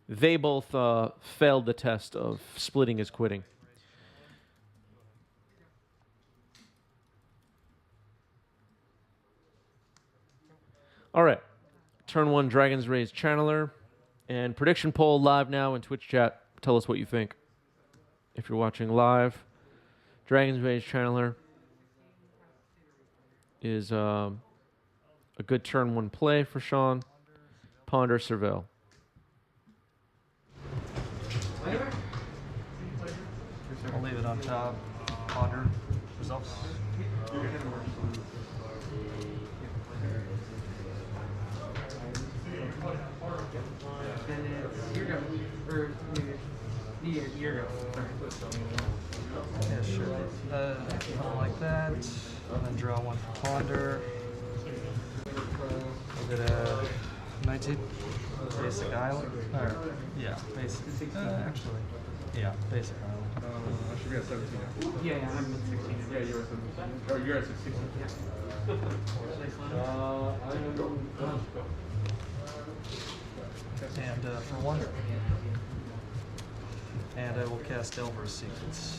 they both failed the test of splitting is quitting. All right. Turn 1 Dragon's Rage Channeler. And prediction poll live now in Twitch chat. Tell us what you think. If you're watching live, Dragon's Rage Channeler is a good turn 1 play for Sean. Ponder, Surveil. I'll leave it on top. Ponder. Results. Yeah, sure. Like that. And then draw 1 for Ponder. We'll get a 19. Basic island. Or, yeah, basic. Actually, yeah, basic island. I should be at 17 now. Yeah, I'm at 16. Yeah, you're at 17. Oh, you're at 16. And for 1. And I will cast Delver's Secrets.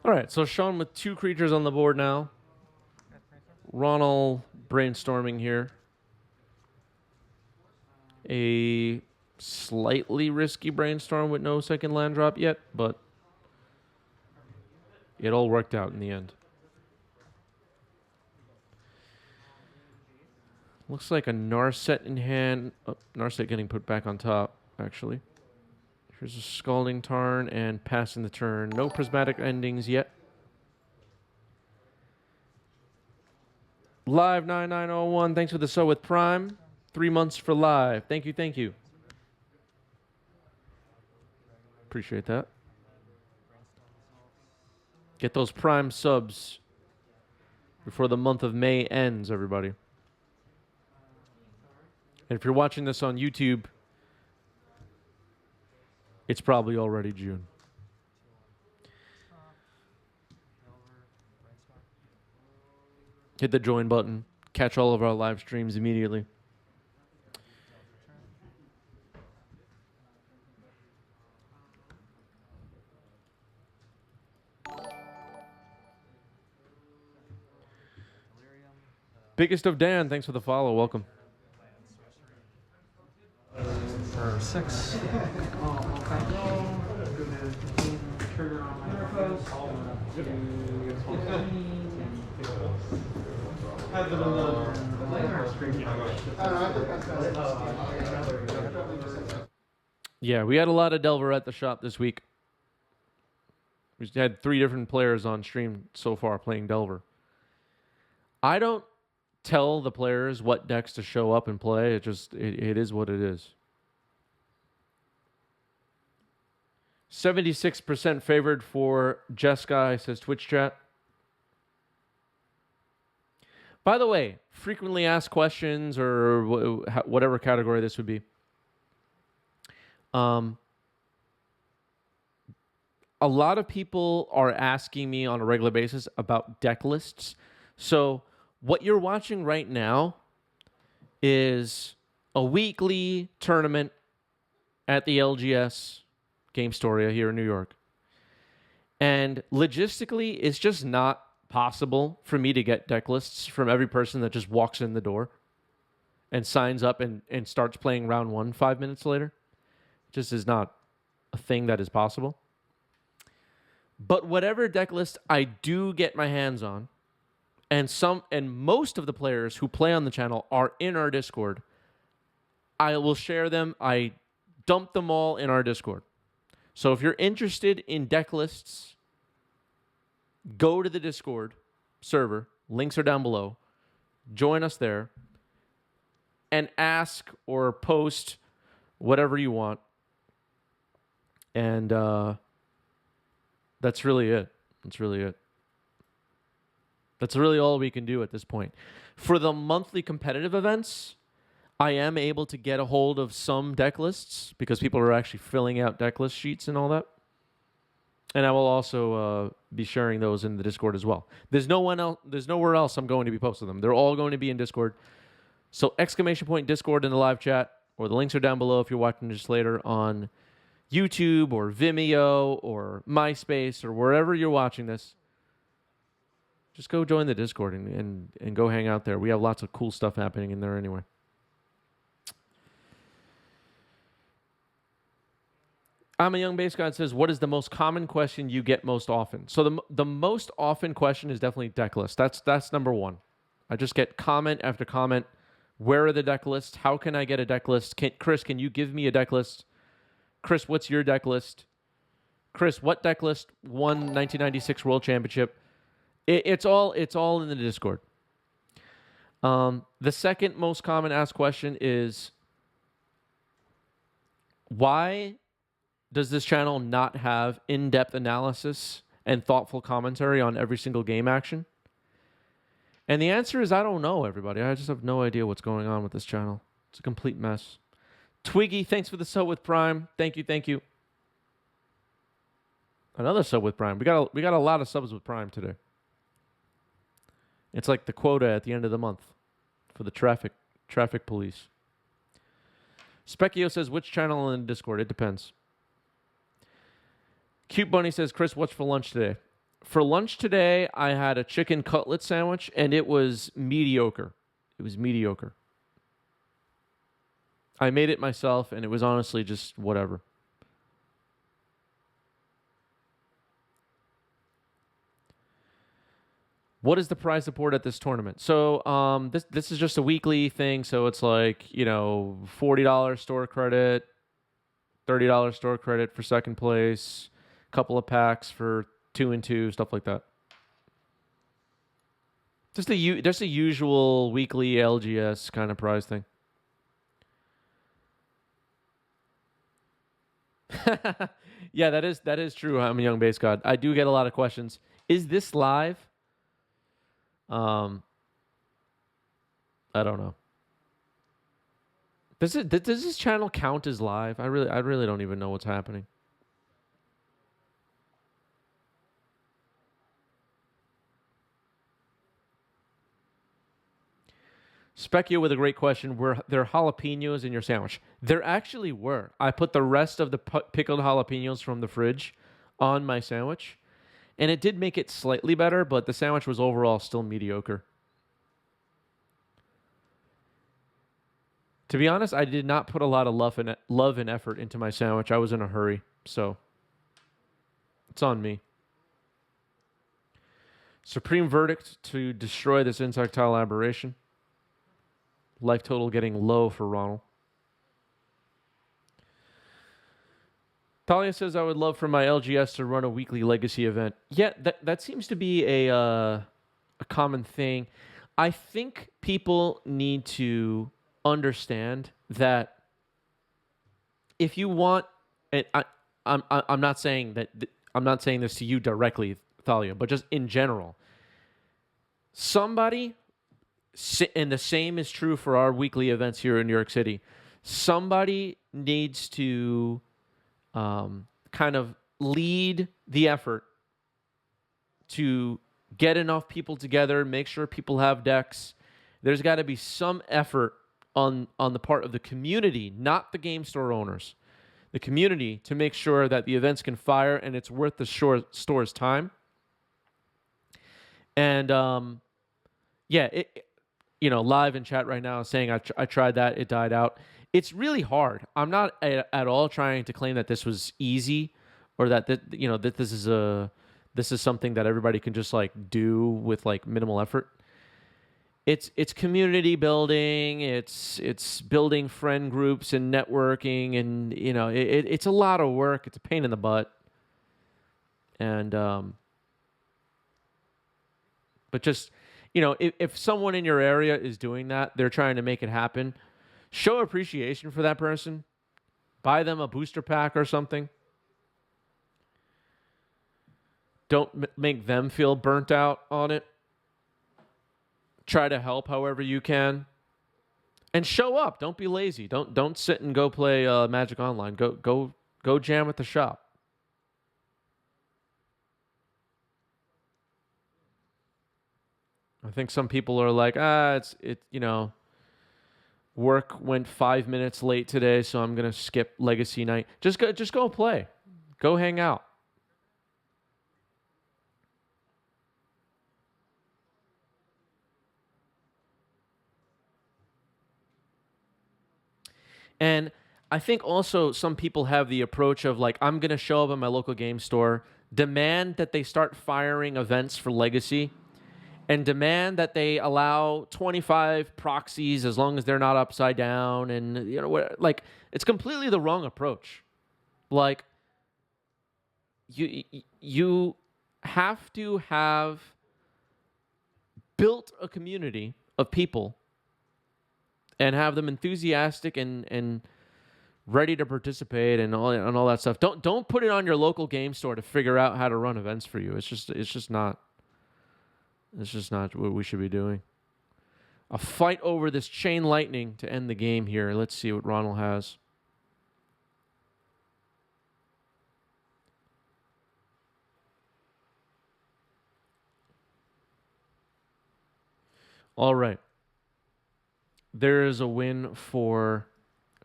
All right, so Sean with 2 creatures on the board now. Ronald brainstorming here. A slightly risky brainstorm with no second land drop yet, but it all worked out in the end. Looks like a Narset in hand. Oh, Narset getting put back on top, actually. Here's a Scalding Tarn and passing the turn. No prismatic endings yet. Live 9901, thanks for the so with Prime. 3 months for live. Thank you, thank you. Appreciate that. Get those Prime subs before the month of May ends, everybody. And if you're watching this on YouTube, it's probably already June. Hit the join button. Catch all of our live streams immediately. Biggest of Dan, thanks for the follow. Welcome. For 6. Yeah, we had a lot of Delver at the shop this week. We had 3 different players on stream so far playing Delver. I don't tell the players what decks to show up and play. It is what it is. 76% favored for Jeskai, says Twitch chat. By the way, frequently asked questions or whatever category this would be. A lot of people are asking me on a regular basis about deck lists. So what you're watching right now is a weekly tournament at the LGS Game Storia here in New York. And logistically, it's just not possible for me to get deck lists from every person that just walks in the door and signs up and starts playing round 1 5 minutes later. It just is not a thing that is possible. But whatever deck list I do get my hands on, and most of the players who play on the channel are in our Discord, I will share them. I dump them all in our Discord. So if you're interested in deck lists, go to the Discord server. Links are down below. Join us there and ask or post whatever you want. And that's really it. That's really it. That's really all we can do at this point. For the monthly competitive events, I am able to get a hold of some deck lists because people are actually filling out deck list sheets and all that. And I will also be sharing those in the Discord as well. There's nowhere else I'm going to be posting them. They're all going to be in Discord. So ! Discord in the live chat, or the links are down below if you're watching this later on YouTube or Vimeo or MySpace or wherever you're watching this. Just go join the Discord and go hang out there. We have lots of cool stuff happening in there anyway. I'm a Young Base God says, what is the most common question you get most often? So the most often question is definitely deck list. That's number one. I just get comment after comment. Where are the deck lists? How can I get a deck list? Chris, can you give me a deck list? Chris, what's your deck list? Chris, what deck list won 1996 World Championship? It's all in the Discord. The second most common asked question is, why does this channel not have in-depth analysis and thoughtful commentary on every single game action? And the answer is, I don't know, everybody. I just have no idea what's going on with this channel. It's a complete mess. Twiggy, thanks for the sub with Prime. Thank you. Another sub with Prime. We got a lot of subs with Prime today. It's like the quota at the end of the month for the traffic police. Specchio says, which channel in Discord? It depends. Cute Bunny says, Chris, what's for lunch today? For lunch today, I had a chicken cutlet sandwich, and it was mediocre. I made it myself, and it was honestly just whatever. What is the prize support at this tournament? So this is just a weekly thing, so it's like, $40 store credit, $30 store credit for second place, couple of packs for 2 and 2, stuff like that. Just a usual weekly LGS kind of prize thing. Yeah, that is true. I'm a Young Base God. I do get a lot of questions. Is this live? I don't know. Does this channel count as live? I really don't even know what's happening. Specchio with a great question. Were there jalapenos in your sandwich? There actually were. I put the rest of the pickled jalapenos from the fridge on my sandwich, and it did make it slightly better, but the sandwich was overall still mediocre. To be honest, I did not put a lot of love and effort into my sandwich. I was in a hurry, so it's on me. Supreme verdict to destroy this insectile aberration. Life total getting low for Ronald. Talia says, I would love for my LGS to run a weekly Legacy event. Yeah, that seems to be a common thing. I think people need to understand that if you want, and I'm not saying that I'm not saying this to you directly, Thalia, but just in general, somebody, and the same is true for our weekly events here in New York City, somebody needs to kind of lead the effort to get enough people together, make sure people have decks. There's got to be some effort on the part of the community, not the game store owners, the community, to make sure that the events can fire and it's worth the store's time. And live in chat right now saying I tried that, it died out. It's really hard. I'm not at all trying to claim that this was easy, or that this is something that everybody can just like do with like minimal effort. It's community building. It's building friend groups and networking, and it's a lot of work. It's a pain in the butt. And but just if someone in your area is doing that, they're trying to make it happen, show appreciation for that person. Buy them a booster pack or something. Don't make them feel burnt out on it. Try to help however you can, and show up. Don't be lazy. Don't sit and go play Magic Online. Go jam at the shop. I think some people are like, work went 5 minutes late today, so I'm gonna skip Legacy night. Just go play, go hang out. And I think also some people have the approach of like, I'm gonna show up at my local game store, demand that they start firing events for Legacy, and demand that they allow 25 proxies as long as they're not upside down, and like it's completely the wrong approach. Like you have to have built a community of people and have them enthusiastic and ready to participate and all that stuff. Don't put it on your local game store to figure out how to run events for you. It's just not what we should be doing. A fight over this chain lightning to end the game here. Let's see what Ronald has. All right. There is a win for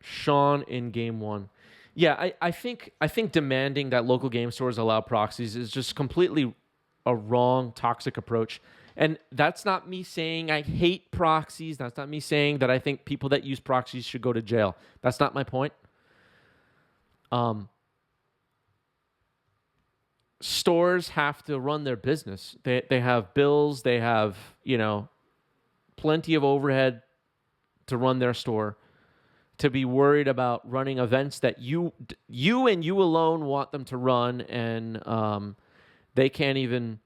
Sean in game one. Yeah, I think demanding that local game stores allow proxies is just completely a wrong, toxic approach. And that's not me saying I hate proxies. That's not me saying that I think people that use proxies should go to jail. That's not my point. Stores have to run their business. They have bills. They have, plenty of overhead to run their store. To be worried about running events that you and you alone want them to run, and they can't even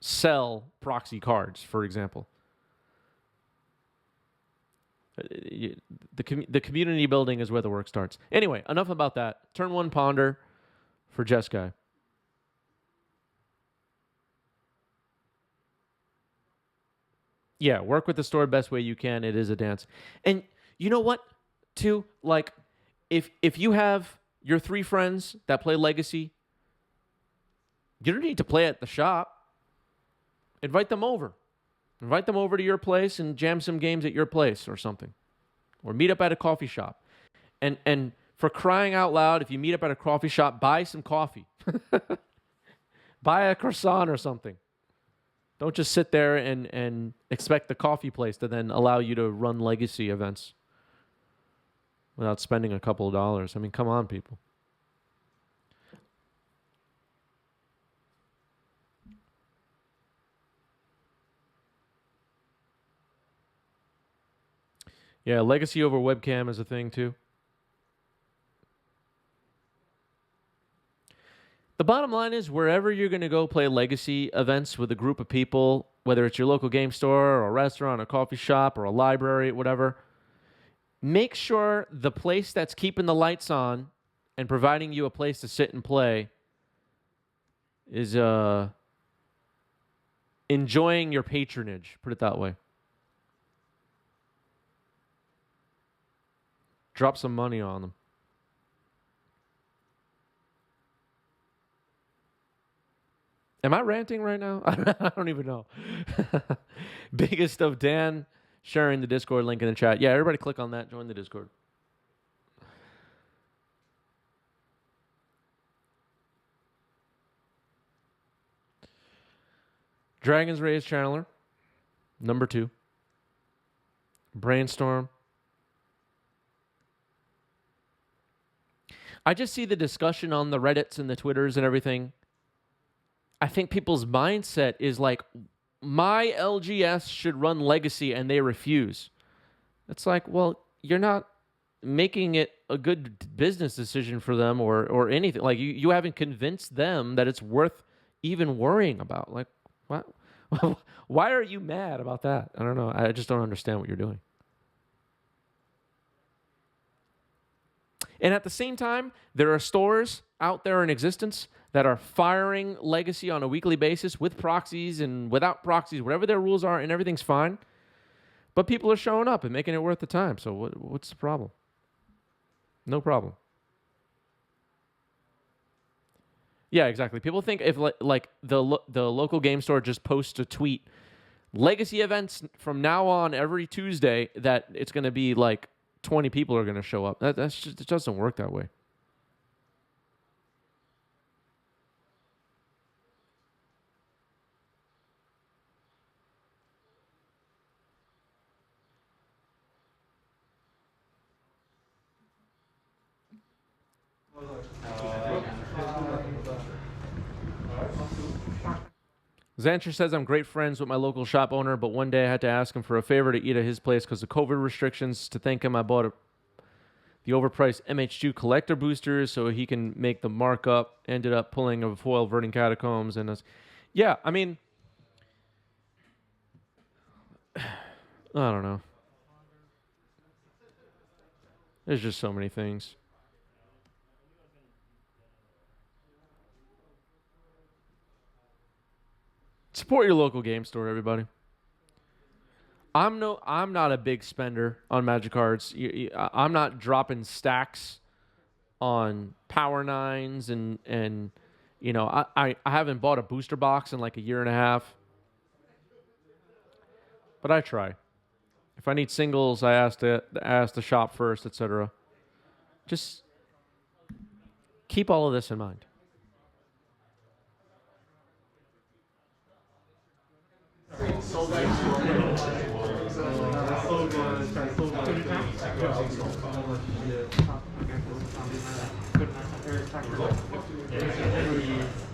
sell proxy cards, for example. The community building is where the work starts. Anyway, enough about that. Turn one ponder for Jeskai. Yeah, work with the store best way you can. It is a dance. And you know what, too? Like, if you have your 3 friends that play Legacy, you don't need to play at the shop. Invite them over. Invite them over to your place and jam some games at your place or something. Or meet up at a coffee shop. And for crying out loud, if you meet up at a coffee shop, buy some coffee. Buy a croissant or something. Don't just sit there and expect the coffee place to then allow you to run Legacy events without spending a couple of dollars. I mean, come on, people. Yeah, Legacy over webcam is a thing, too. The bottom line is, wherever you're going to go play Legacy events with a group of people, whether it's your local game store or a restaurant, a coffee shop, or a library, whatever, make sure the place that's keeping the lights on and providing you a place to sit and play is enjoying your patronage, put it that way. Drop some money on them. Am I ranting right now? I don't even know. Biggest of Dan sharing the Discord link in the chat. Yeah, everybody click on that. Join the Discord. Dragon's Rage Channeler. Number 2. Brainstorm. I just see the discussion on the Reddits and the Twitters and everything. I think people's mindset is like, my LGS should run Legacy, and they refuse. It's like, well, you're not making it a good business decision for them or anything. Like, you haven't convinced them that it's worth even worrying about. Like, what? Why are you mad about that? I don't know. I just don't understand what you're doing. And at the same time, there are stores out there in existence that are firing Legacy on a weekly basis with proxies and without proxies, whatever their rules are, and everything's fine. But people are showing up and making it worth the time. So what's the problem? No problem. Yeah, exactly. People think if like the local game store just posts a tweet, legacy events from now on every Tuesday, that it's going to be like 20 people are going to show up. That's just, it doesn't work that way. Xancher says, I'm great friends with my local shop owner, but one day I had to ask him for a favor to eat at his place because of COVID restrictions. To thank him, I bought the overpriced MH2 collector boosters so he can make the markup. Ended up pulling a foil Verdant Catacombs. Yeah, I mean, I don't know. There's just so many things. Support your local game store, everybody. I'm not a big spender on Magic cards. I'm not dropping stacks on Power Nines and I haven't bought a booster box in like a year and a half. But I try. If I need singles, I ask the shop first, etc. Just keep all of this in mind.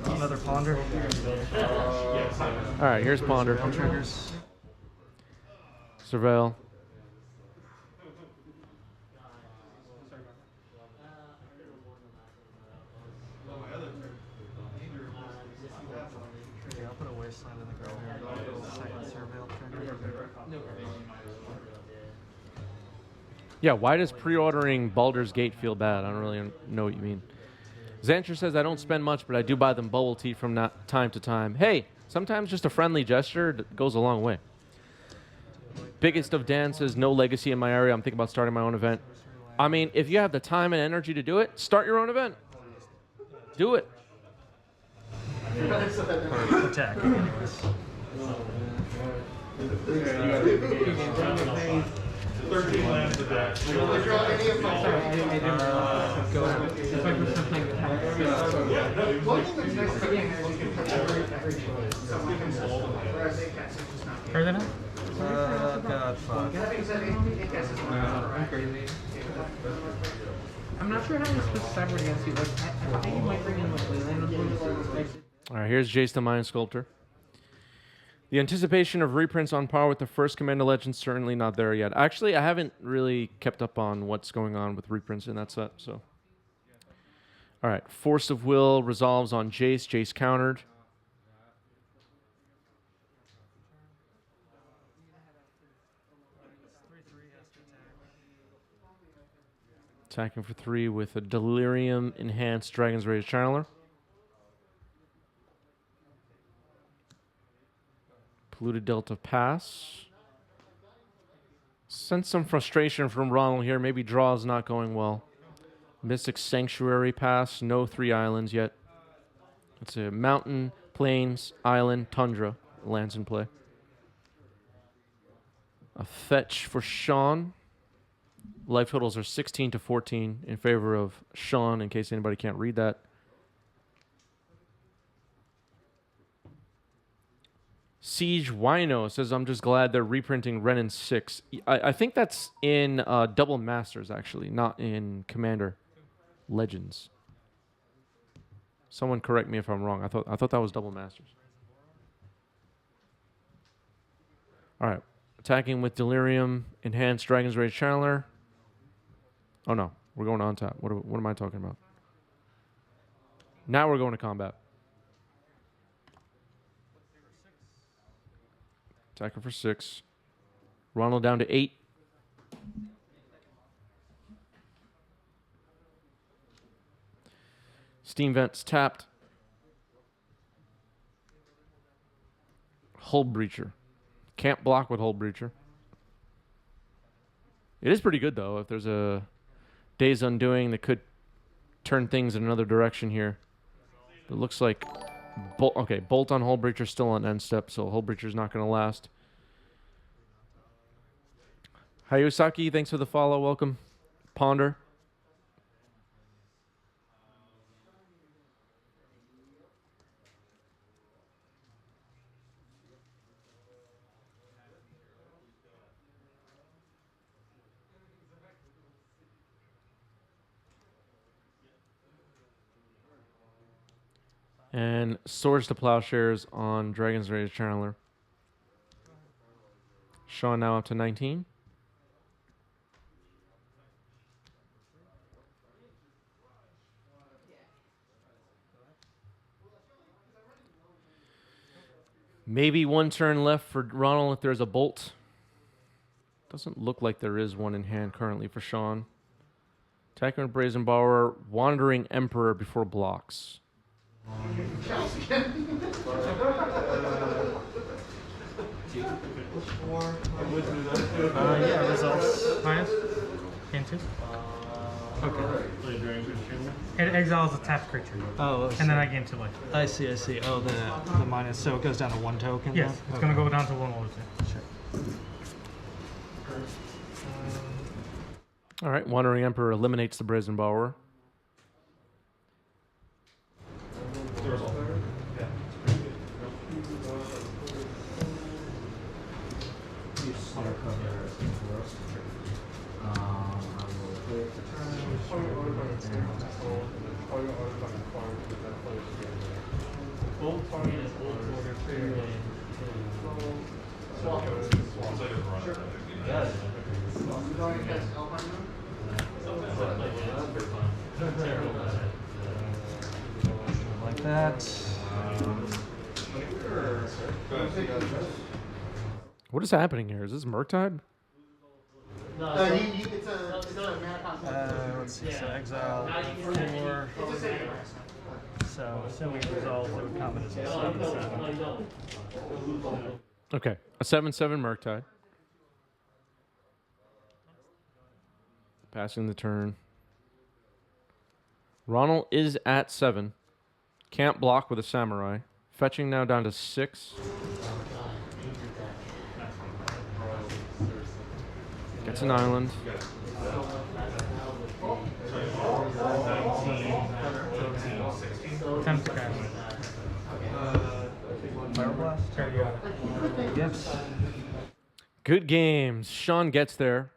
Another ponder. All right, here's Ponder. Triggers. Surveil. Yeah, I'll put a wasteland in the graveyard. Second surveil trigger. Yeah, why does pre-ordering Baldur's Gate feel bad? I don't really know what you mean. Xancher says, I don't spend much, but I do buy them bubble tea from time to time. Hey, sometimes just a friendly gesture goes a long way. Biggest of Dan says, no legacy in my area. I'm thinking about starting my own event. I mean, if you have the time and energy to do it, start your own event. Do it. Attack, anyways. 13 lands of that. Are they not? God, fuck. I'm not sure how this was severed against you. Like, I think you might bring in like Leland. All right, here's Jace the Mind Sculptor. The anticipation of reprints on par with the first Commander Legends certainly not there yet. Actually, I haven't really kept up on what's going on with reprints in that set. So, all right, Force of Will resolves on Jace. Jace countered. Attacking for 3 with a Delirium Enhanced Dragon's Rage Channeler. Polluted Delta pass. Sense some frustration from Ronald here. Maybe draw is not going well. Mystic Sanctuary pass. No 3 islands yet. It's a mountain, plains, island, tundra. Lands in play. A fetch for Sean. Life totals are 16 to 14 in favor of Sean, in case anybody can't read that. Siege Wino says, I'm just glad they're reprinting Renin 6. I think that's in Double Masters, actually, not in Commander Legends. Someone correct me if I'm wrong. I thought that was Double Masters. All right. Attacking with Delirium, Enhanced Dragon's Rage Channeler. Oh, no. We're going on top. What am I talking about? Now we're going to combat. Attacker for 6. Ronald down to 8. Steam Vents tapped. Hull Breacher. Can't block with Hull Breacher. It is pretty good, though, if there's a Day's Undoing that could turn things in another direction here. It looks like... okay, Bolt on Hull Breacher still on end step, so Hull Breacher's not going to last. Hayosaki, thanks for the follow. Welcome. Ponder. And Swords to Plowshares on Dragon's Rage Channeler. Sean now up to 19. Maybe one turn left for Ronald if there's a bolt. Doesn't look like there is one in hand currently for Sean. Attacking with Brazen Borrower, Wandering Emperor before blocks. Yeah, results. Highest? Game 2? Okay. It exiles a tapped creature. Oh, And then I gain 2 life. I see. Oh, the minus. So it goes down to 1 token. Yes, then? it's Okay. going to go down to 1 more. Sure. All right, Wandering Emperor eliminates the Brazen Borrower. Like that. What is happening here? Is this Murktide? Let's see. So exile 4. So assuming resolves, it would come in as a 7/7. Okay, a 7/7 Murktide. Passing the turn. Ronald is at 7. Can't block with a Samurai. Fetching now down to 6. Gets an island. Attempt to cast. Fire blast. There you go. Yes. Good games. Sean gets there.